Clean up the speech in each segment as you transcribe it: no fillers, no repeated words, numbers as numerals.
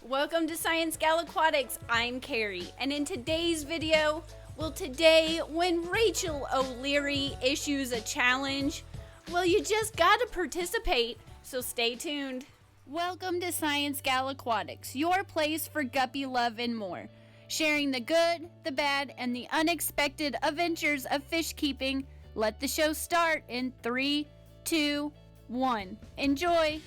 Welcome to ScienceGal Aquatics. I'm Kerri, and in today's video, when RachelO'Leary issues a challenge, you just gotta participate, so stay tuned. Welcome to ScienceGal Aquatics, your place for guppy love and more. Sharing the good, the bad, and the unexpected adventures of fish keeping. Let the show start in 3, 2, 1. Enjoy!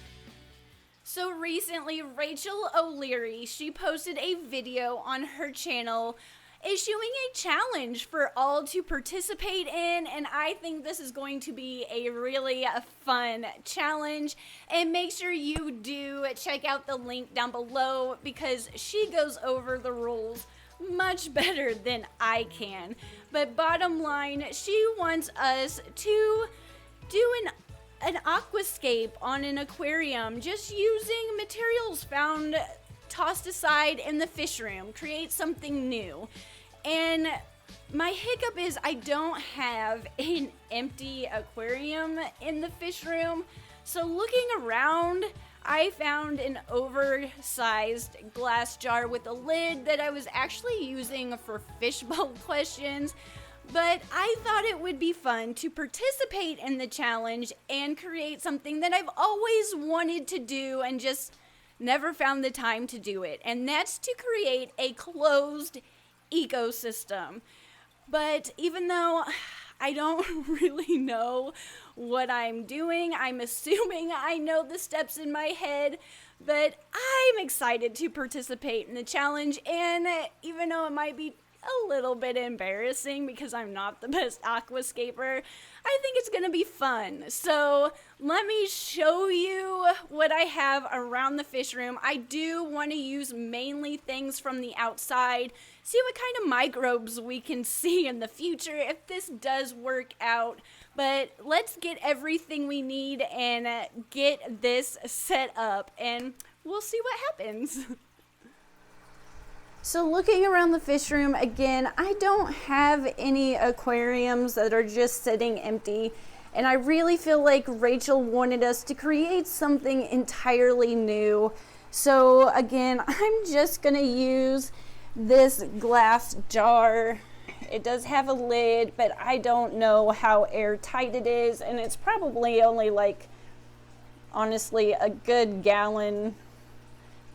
So recently, RachelO'Leary, she posted a video on her channel issuing a challenge for all to participate in, and I think this is going to be a really fun challenge. And make sure you do check out the link down below because she goes over the rules much better than I can. But bottom line, she wants us to do an aquascape on an aquarium just using materials found tossed aside in the fish room. Create something new. And my hiccup is I don't have an empty aquarium in the fish room. So looking around, I found an oversized glass jar with a lid that I was actually using for fishbowl questions. But I thought it would be fun to participate in the challenge and create something that I've always wanted to do and just never found the time to do it. And that's to create a closed ecosystem. But even though I don't really know what I'm doing, I'm assuming I know the steps in my head. But I'm excited to participate in the challenge. And even though it might be a little bit embarrassing because I'm not the best aquascaper, I think it's gonna be fun. So let me show you what I have around the fish room. I do want to use mainly things from the outside, see what kind of microbes we can see in the future if this does work out. But let's get everything we need and get this set up, and we'll see what happens. So looking around the fish room, again, I don't have any aquariums that are just sitting empty. And I really feel like Rachel wanted us to create something entirely new. So again, I'm just gonna use this glass jar. It does have a lid, but I don't know how airtight it is. And it's probably only like, honestly, a good gallon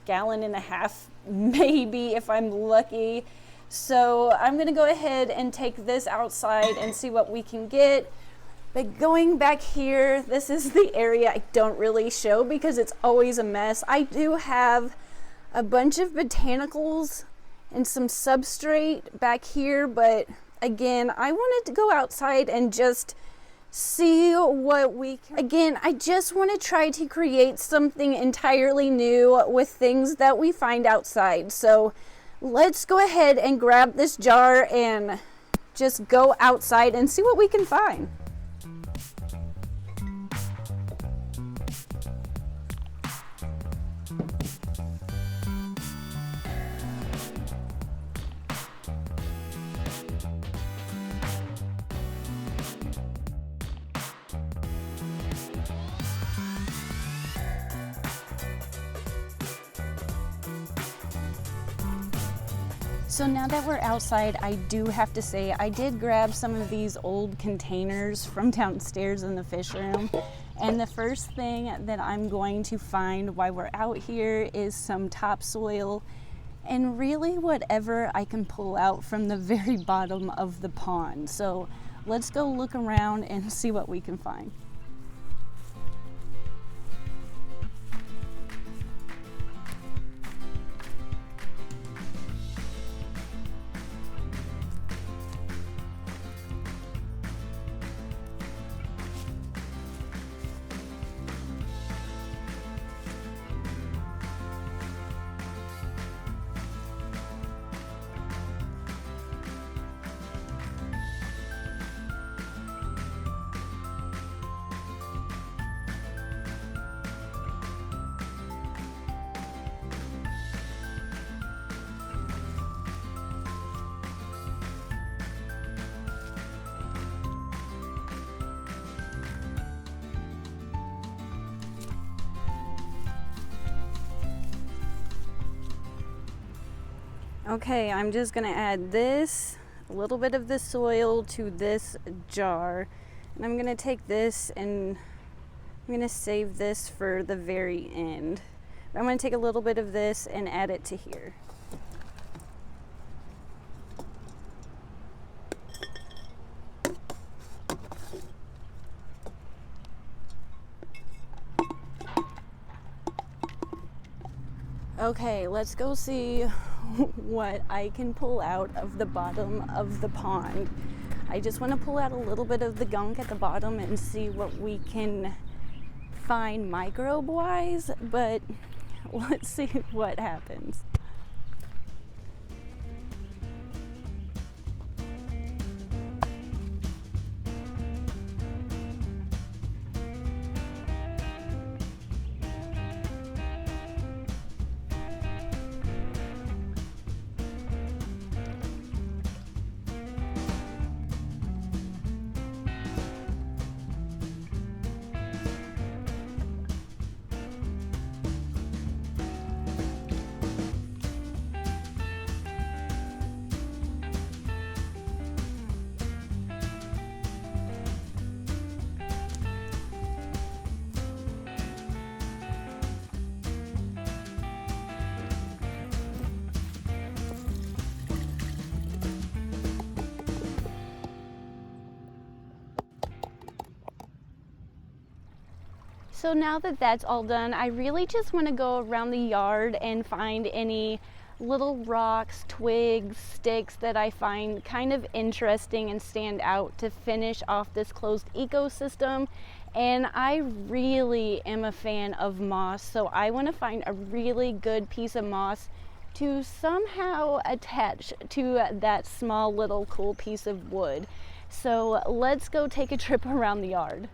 and a half, maybe if I'm lucky. So I'm gonna go ahead and take this outside and see what we can get. But going back here, this is the area I don't really show because it's always a mess. I do have a bunch of botanicals and some substrate back here, but again, I wanted to go outside and just see what we can. Again, I just want to try to create something entirely new with things that we find outside. So let's go ahead and grab this jar and just go outside and see what we can find. So now that we're outside, I do have to say I did grab some of these old containers from downstairs in the fish room. And the first thing that I'm going to find while we're out here is some topsoil and really whatever I can pull out from the very bottom of the pond. So let's go look around and see what we can find. Okay, I'm just gonna add this, a little bit of the soil to this jar. And I'm gonna take this and I'm gonna save this for the very end. I'm gonna take a little bit of this and add it to here. Okay, let's go see what I can pull out of the bottom of the pond. I just want to pull out a little bit of the gunk at the bottom and see what we can find microbe-wise, but let's see what happens. So now that that's all done, I really just want to go around the yard and find any little rocks, twigs, sticks that I find kind of interesting and stand out to finish off this closed ecosystem. And I really am a fan of moss, so I want to find a really good piece of moss to somehow attach to that small little cool piece of wood. So let's go take a trip around the yard.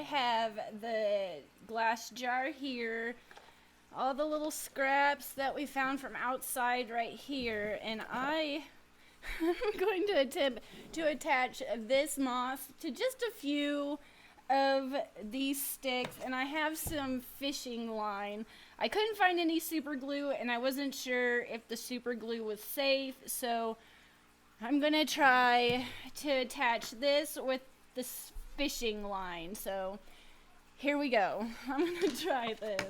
Have the glass jar here, all the little scraps that we found from outside right here, and I I'm going to attempt to attach this moss to just a few of these sticks, and I have some fishing line. I couldn't find any super glue, and I wasn't sure if the super glue was safe, so I'm gonna try to attach this with this fishing line. So here we go. I'm gonna try this.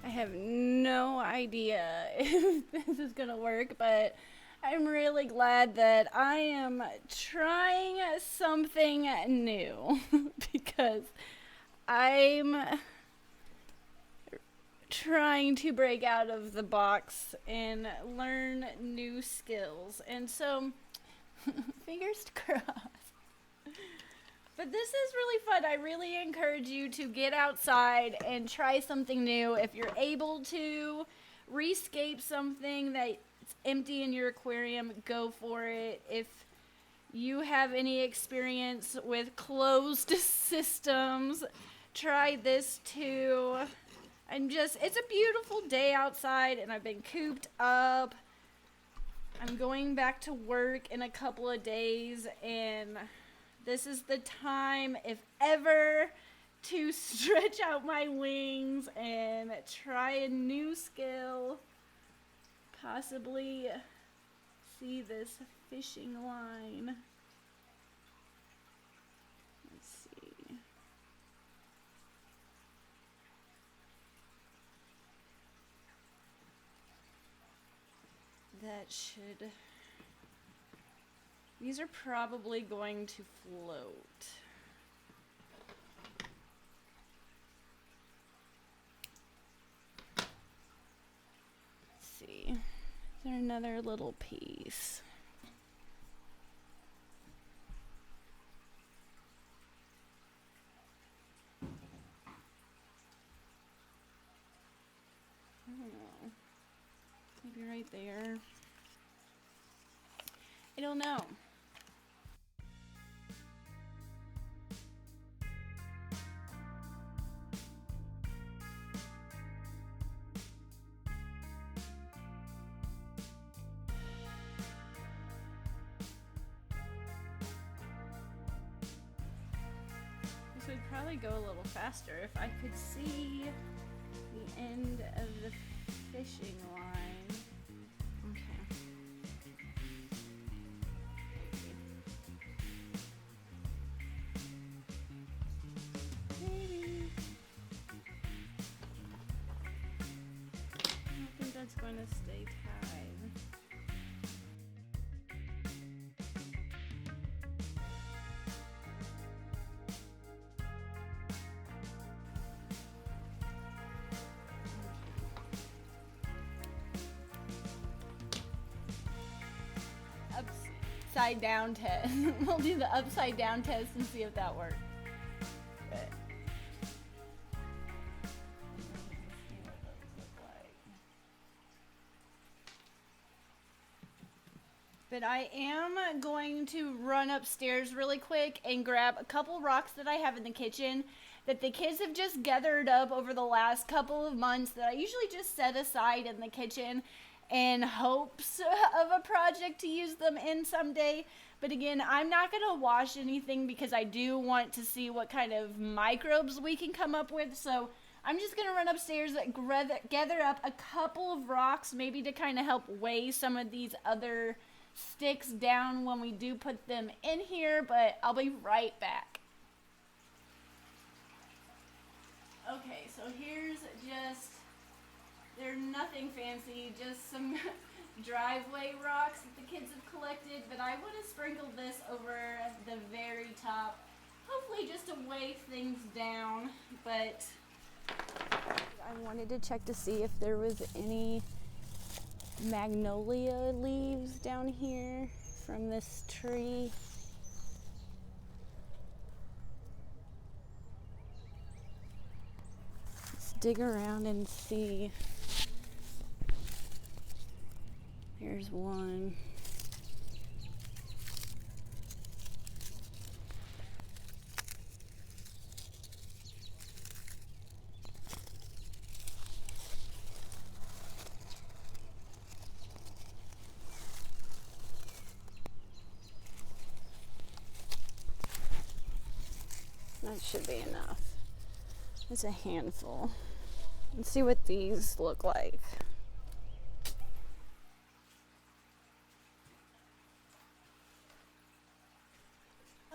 I have no idea if this is gonna work, but I'm really glad that I am trying something new because I'm trying to break out of the box and learn new skills. And so, fingers crossed. But this is really fun. I really encourage you to get outside and try something new. If you're able to rescape something that's empty in your aquarium, go for it. If you have any experience with closed systems, try this too. It's a beautiful day outside and I've been cooped up. I'm going back to work in a couple of days, and this is the time, if ever, to stretch out my wings and try a new skill. Possibly see this fishing line. Let's see. That should... These are probably going to float. Let's see. Is there another little piece? I don't know. Maybe right there. I don't know. This would probably go a little faster if I could see the end of the fishing line. Okay. Maybe. I don't think that's going to stay tied. Upside down test. We'll do the upside down test and see if that works. But I am going to run upstairs really quick and grab a couple rocks that I have in the kitchen that the kids have just gathered up over the last couple of months that I usually just set aside in the kitchen. in hopes of a project to use them in someday. But again, I'm not going to wash anything because I do want to see what kind of microbes we can come up with. So I'm just going to run upstairs, gather up a couple of rocks, maybe to kind of help weigh some of these other sticks down when we do put them in here. But I'll be right back. Okay, so here's just, they're nothing fancy, just some driveway rocks that the kids have collected, but I would have sprinkled this over the very top, hopefully just to weigh things down. But I wanted to check to see if there was any Magnolia leaves down here from this tree. Let's dig around and see. Here's one. That should be enough. It's a handful. Let's see what these look like.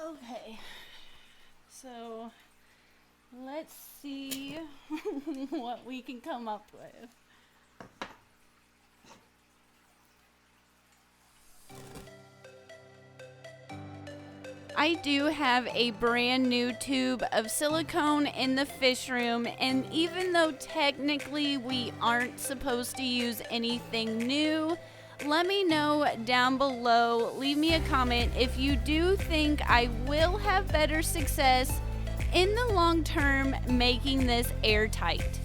Okay, so let's see what we can come up with. I do have a brand new tube of silicone in the fish room, and even though technically we aren't supposed to use anything new, let me know down below, leave me a comment if you do think I will have better success in the long term making this airtight.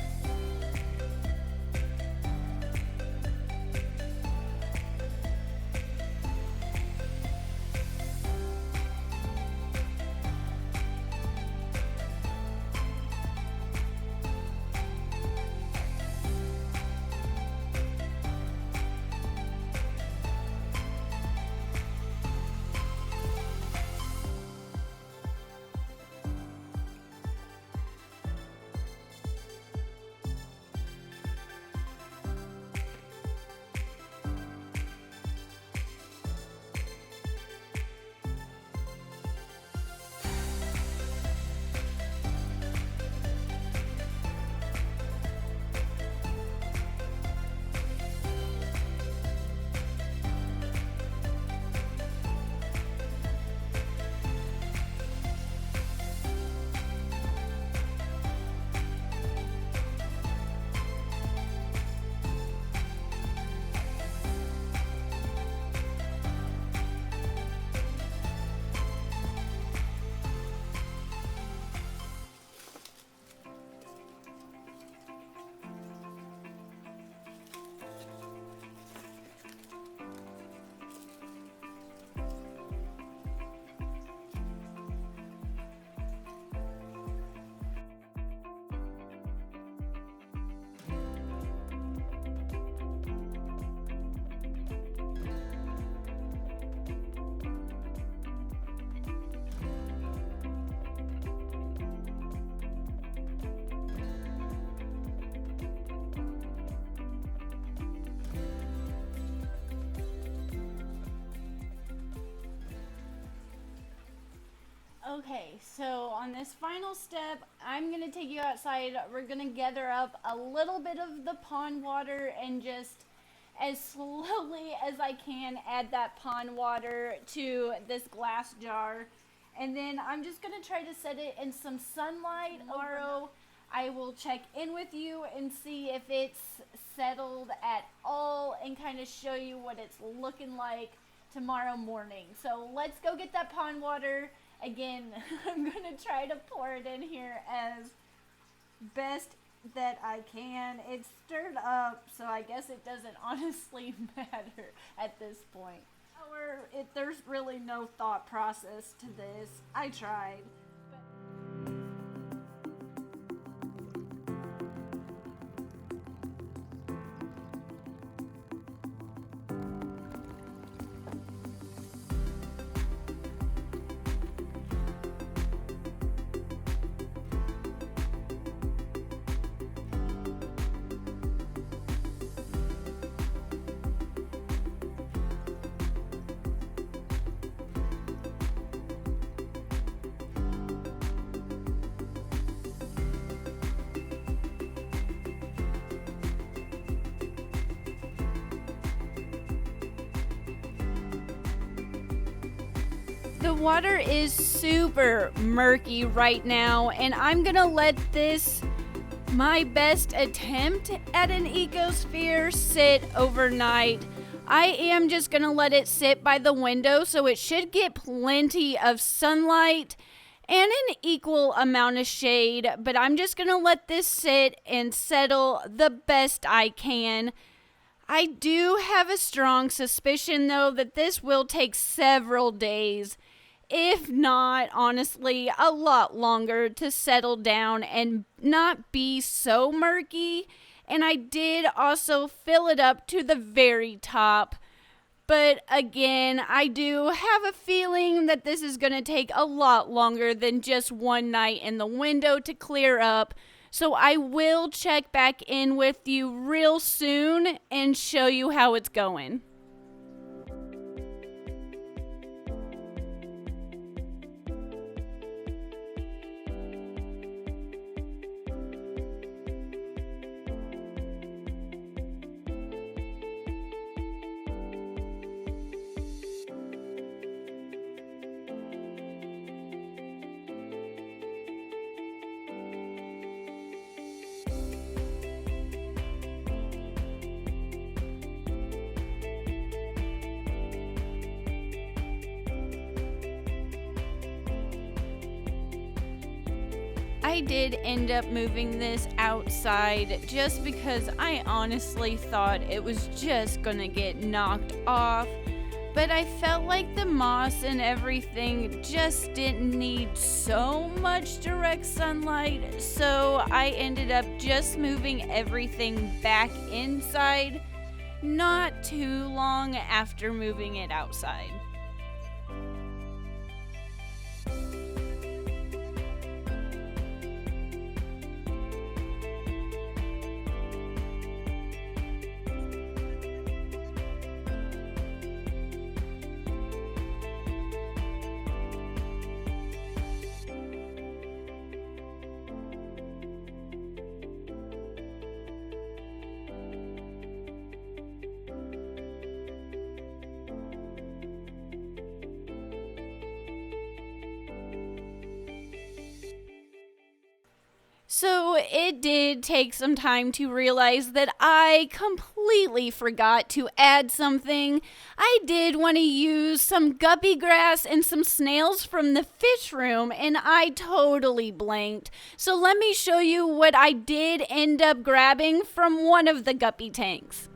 Okay, so on this final step, I'm going to take you outside. We're going to gather up a little bit of the pond water and just as slowly as I can add that pond water to this glass jar. And then I'm just going to try to set it in some sunlight. Tomorrow I will check in with you and see if it's settled at all and kind of show you what it's looking like tomorrow morning. So let's go get that pond water. Again, I'm going to try to pour it in here as best that I can. It's stirred up, so I guess it doesn't honestly matter at this point. There's really no thought process to this. I tried. The water is super murky right now, and I'm gonna let this, my best attempt at an ecosphere, sit overnight. I am just gonna let it sit by the window so it should get plenty of sunlight and an equal amount of shade, but I'm just gonna let this sit and settle the best I can. I do have a strong suspicion, though, that this will take several days, if not, honestly, a lot longer to settle down and not be so murky. And I did also fill it up to the very top. But again, I do have a feeling that this is going to take a lot longer than just one night in the window to clear up. So I will check back in with you real soon and show you how it's going. I did end up moving this outside just because I honestly thought it was just gonna get knocked off, but I felt like the moss and everything just didn't need so much direct sunlight, so I ended up just moving everything back inside not too long after moving it outside. So it did take some time to realize that I completely forgot to add something. I did want to use some guppy grass and some snails from the fish room, and I totally blanked. So let me show you what I did end up grabbing from one of the guppy tanks.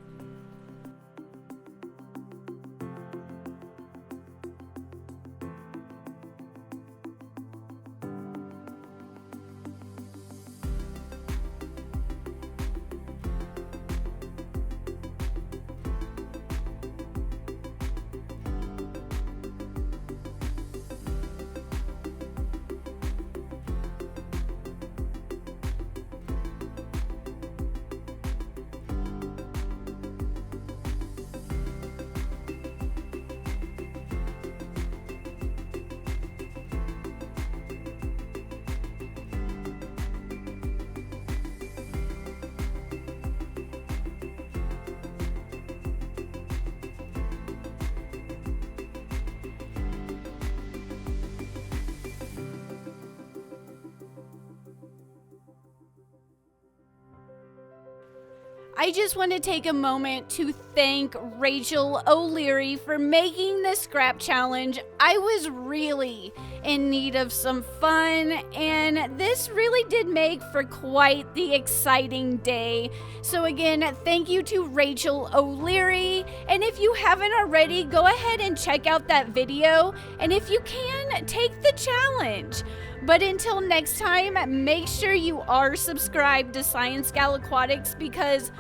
I just want to take a moment to thank RachelO'Leary for making this scrap challenge. I was really in need of some fun, and this really did make for quite the exciting day. So again, thank you to RachelO'Leary, and if you haven't already, go ahead and check out that video, and if you can, take the challenge. But until next time, make sure you are subscribed to ScienceGal Aquatics, because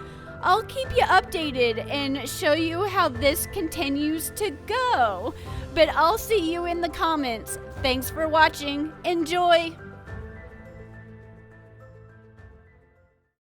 I'll keep you updated and show you how this continues to go. But I'll see you in the comments. Thanks for watching. Enjoy!